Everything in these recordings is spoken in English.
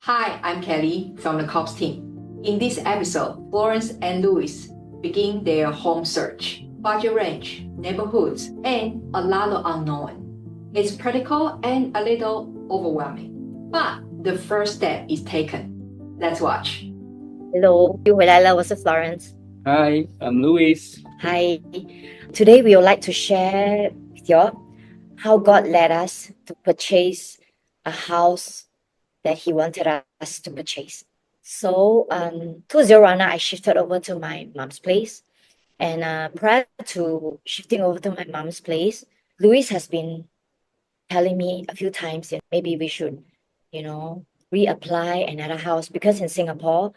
Hi, I'm Kelly from the COPS team. In this episode, Florence and Louis begin their home search, budget range, neighborhoods, and a lot of unknown. It's practical and a little overwhelming, but the first step is taken. Let's watch. Hello, 又回来了，我是 Florence. Hi, I'm Louis. Hi. Today we would like to share with you how God led us to purchase a house that He wanted us to purchase. So, 2019, I shifted over to my mom's place. And prior to shifting over to my mom's place, Louis has been telling me a few times that maybe we should, reapply another house, because in Singapore,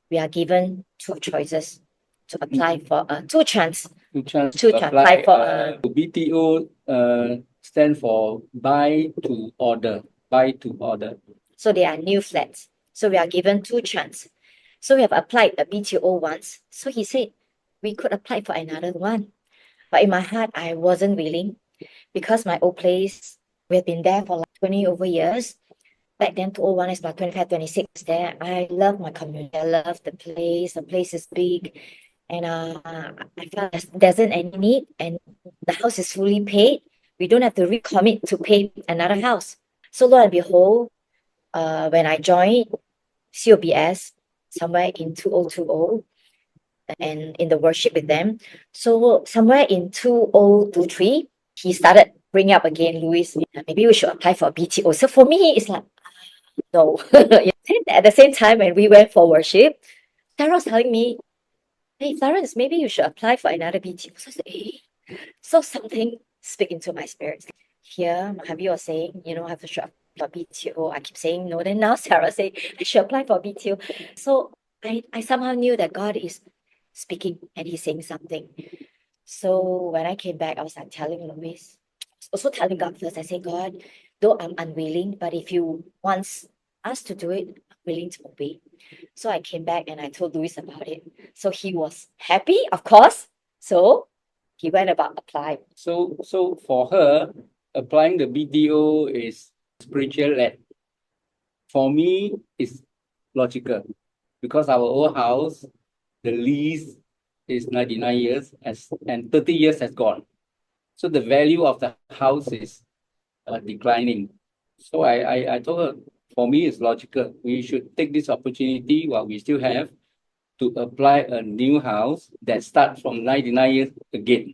we are given two choices to apply for two chances to apply for BTO stand for buy to order. So they are new flats. So we are given two chances. So we have applied the BTO once. So he said we could apply for another one. But in my heart, I wasn't willing, because my old place, we have been there for like 20 over years. Back then, 201 is about 25, 26 there. I love my community. I love the place. The place is big. And I felt there isn't any need. And the house is fully paid. We don't have to recommit to pay another house. So lo and behold, when I joined COBS somewhere in 2020, and in the worship with them, so somewhere in 2023, he started bringing up again, Louis, maybe we should apply for a BTO. So for me, it's like, no. At the same time, when we went for worship, Sarah was telling me, hey, Florence, maybe you should apply for another BTO. So I said, hey. So something speak into my spirit. Here, my hubby was saying, I have to show up for BTO. I keep saying no. Then now Sarah say I should apply for BTO. So I somehow knew that God is speaking and He's saying something. So when I came back, I was like telling Louis, also telling God first. I said, God, though I'm unwilling, but if you want us to do it, I'm willing to obey. So I came back and I told Louis about it. So he was happy, of course. So he went about applying. So for her, applying the BTO is spiritual led. For me, it's logical, because our old house, the lease is 99 years and 30 years has gone. So the value of the house is declining. So I told her, for me, it's logical. We should take this opportunity while we still have to apply a new house that starts from 99 years again,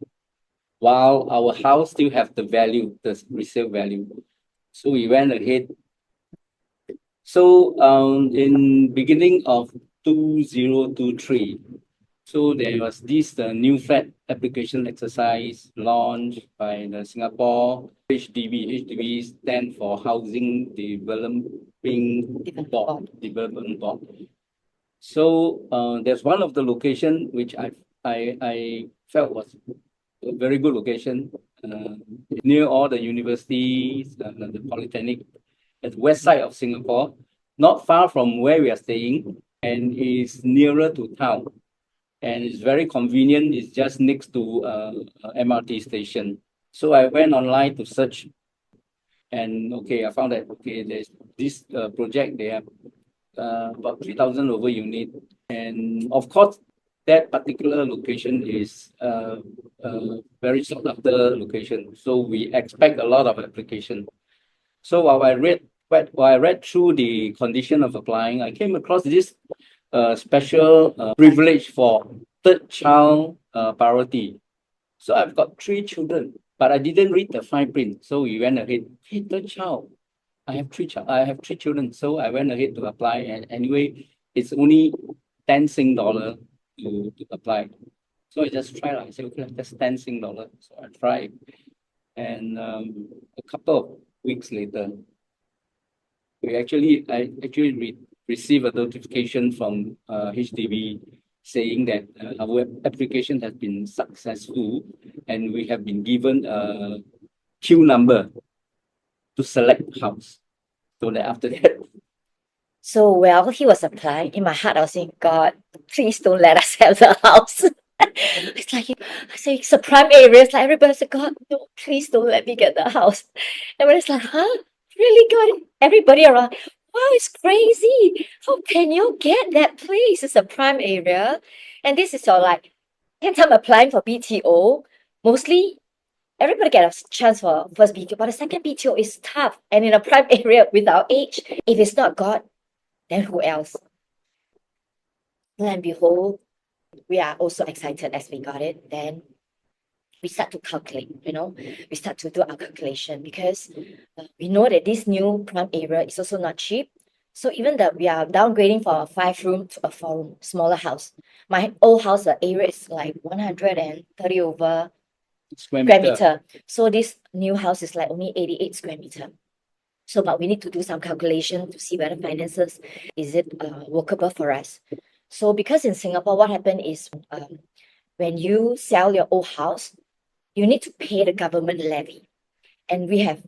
while our house still have the value, the resale value. So we went ahead. So in beginning of 2023, so there was this new flat application exercise launched by the Singapore HDB. HDB stand for Housing Development Board. So there's one of the location which I felt was a very good location, near all the universities, the polytechnic, at the west side of Singapore, not far from where we are staying, and is nearer to town. And it's very convenient. It's just next to MRT station. So I went online to search, and I found that there's this project. They have about 3,000 over unit, and of course, that particular location is very sought after location. So we expect a lot of application. So while I read through the condition of applying, I came across this special privilege for third child priority. So I've got 3 children, but I didn't read the fine print. So we went ahead. Hey, third child. I have 3 children. So I went ahead to apply, and anyway, it's only 10 Sing dollar to apply. So I just tried. I said, okay, that's 10 Sing dollar. So I tried, and a couple of weeks later, I actually received a notification from HDB saying that our application has been successful, and we have been given a queue number to select house. So that after that. So while he was applying, in my heart, I was saying, God, please don't let us have the house. It's like, I say, it's a prime area. It's like everybody said, God, no, please don't let me get the house. And when it's like, huh? Really, God? Everybody around, wow, it's crazy. How can you get that place? It's a prime area. And this is your like, second time applying for BTO. Mostly everybody gets a chance for first BTO, but the second BTO is tough. And in a prime area with our age, if it's not God, then who else? Lo and behold, we are also excited as we got it. Then we start to calculate, we start to do our calculation because we know that this new prime area is also not cheap. So even that we are downgrading from a 5-room to a 4-room, smaller house. My old house, the area is like 130 over Square square meter. meter. So this new house is like only 88 square meter. So, but we need to do some calculation to see whether finances, is it workable for us? So because in Singapore, what happened is when you sell your old house, you need to pay the government levy. And we have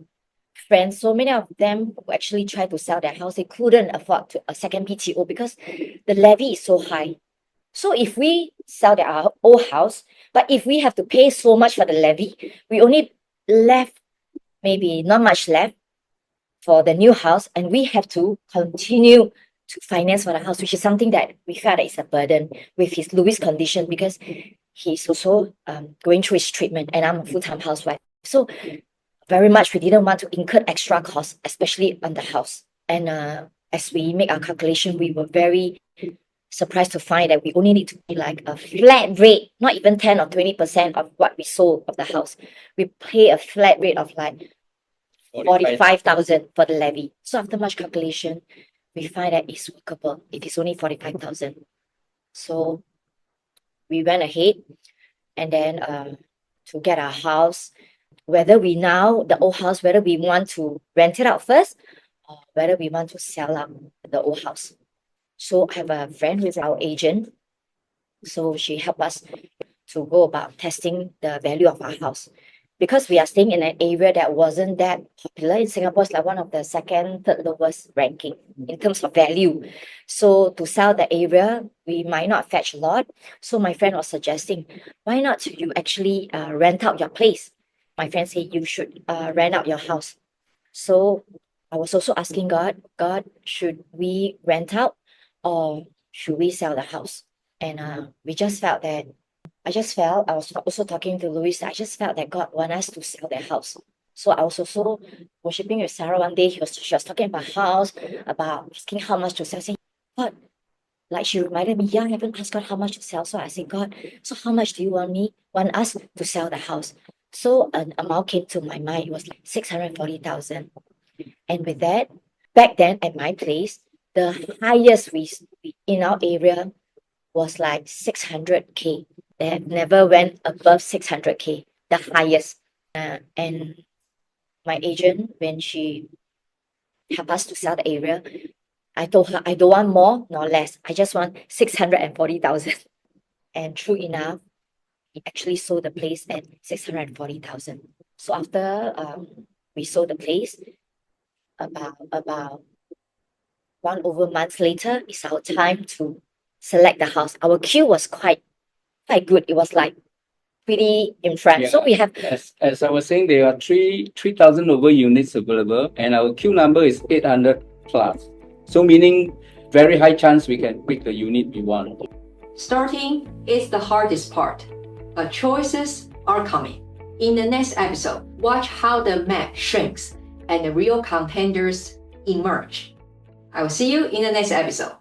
friends, so many of them who actually tried to sell their house, they couldn't afford a second BTO because the levy is so high. So if we sell our old house, but if we have to pay so much for the levy, we only left, maybe not much left for the new house, and we have to continue to finance for the house, which is something that we felt that is a burden with his Louis condition because he's also going through his treatment, and I'm a full-time housewife. So very much we didn't want to incur extra costs, especially on the house. And as we make our calculation, we were very surprised to find that we only need to pay like a flat rate, not even 10 or 20% of what we sold of the house. We pay a flat rate of like 45,000 for the levy. So after much calculation, we find that it's workable. It is only 45,000. So we went ahead and then to get our house, whether we now, the old house, whether we want to rent it out first or whether we want to sell out the old house. So I have a friend who is our agent. So she helped us to go about testing the value of our house. Because we are staying in an area that wasn't that popular in Singapore, it's like one of the second, third lowest ranking in terms of value. So to sell the area, we might not fetch a lot. So my friend was suggesting, why not you actually rent out your place? My friend said, you should rent out your house. So I was also asking God, should we rent out or should we sell the house? And we just felt that I was also talking to Louis, I just felt that God wanted us to sell their house. So I was also worshiping with Sarah one day. She was talking about house, about asking how much to sell. Saying, God, like she reminded me, I haven't asked God how much to sell. So I said, God, so how much do you want us to sell the house? So an amount came to my mind. It was like 640,000. And with that, back then at my place, the highest we in our area was like 600K. They have never went above 600K, the highest. And my agent, when she helped us to sell the area, I told her, I don't want more nor less. I just want 640,000. And true enough, we actually sold the place at 640,000. So after we sold the place, about 1 over months later, it's our time to select the house. Our queue was quite good. It was like pretty in front. Yeah. So we have, As I was saying, there are 3,000 over units available, and our queue number is 800 plus. So meaning very high chance we can pick the unit we want. Starting is the hardest part, but choices are coming. In the next episode, watch how the map shrinks and the real contenders emerge. I will see you in the next episode.